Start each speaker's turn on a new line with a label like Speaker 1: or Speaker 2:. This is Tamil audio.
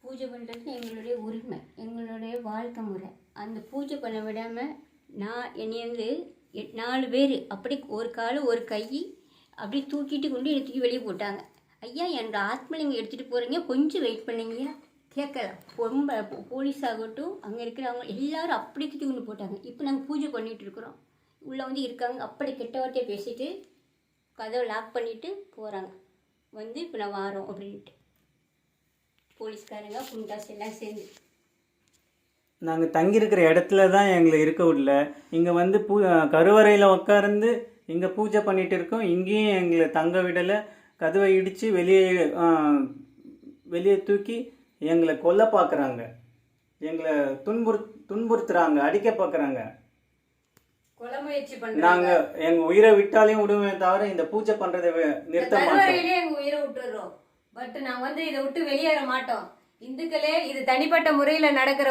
Speaker 1: பூஜை பண்ணுறது எங்களுடைய உரிமை, எங்களுடைய வாழ்க்கை முறை. அந்த பூஜை பண்ண விடாமல் நான் என்னையந்து 4 பேர் அப்படி ஒரு கால் ஒரு கை அப்படி தூக்கிட்டு கொண்டு என்னை தூக்கி வெளியே போட்டாங்க. ஐயா என்னோட ஆத்மலிங்க எடுத்துகிட்டு போகிறீங்க, கொஞ்சம் வெயிட் பண்ணிங்கய்யா. கேட்கல. ரொம்ப போலீஸ் ஆகட்டும் அங்கே இருக்கிறவங்க எல்லோரும் அப்படி தூக்கி கொண்டு போட்டாங்க. இப்போ நாங்கள் பூஜை பண்ணிகிட்டு இருக்கிறோம். உள்ளே வந்து இருக்காங்க, அப்படி கெட்ட வார்த்தையை பேசிட்டு கதவை லாக் பண்ணிவிட்டு போகிறாங்க. வந்து இப்போ நான் வாரோம் அப்படின்ட்டு போலீஸ்காரங்க குண்டாஸ் எல்லாம் சேர்ந்து
Speaker 2: நாங்கள் தங்கியிருக்கிற இடத்துல தான் எங்களை இருக்க விடல. இங்கே வந்து கருவறையில் உட்கார்ந்து இங்கே பூஜை பண்ணிகிட்டு இருக்கோம். இங்கேயும் எங்களை தங்க விடலை. கதவை இடித்து வெளியே தூக்கி எங்களை கொல்ல பார்க்குறாங்க. எங்களை துன்புறுத்துறாங்க, அடிக்க பார்க்குறாங்க. நாங்கள் எங்கள் உயிரை விட்டாலையும் விடுவேன் தவிர இந்த பூஜை பண்ணுறதை நிறுத்த மாட்டோம்.
Speaker 3: எங்கள் உயிரை விட்டுறோம். பட் நாங்கள் வந்து இதை விட்டு வெளியேற மாட்டோம். இந்துக்களே, இது தனிப்பட்ட முறையில் நடக்கிற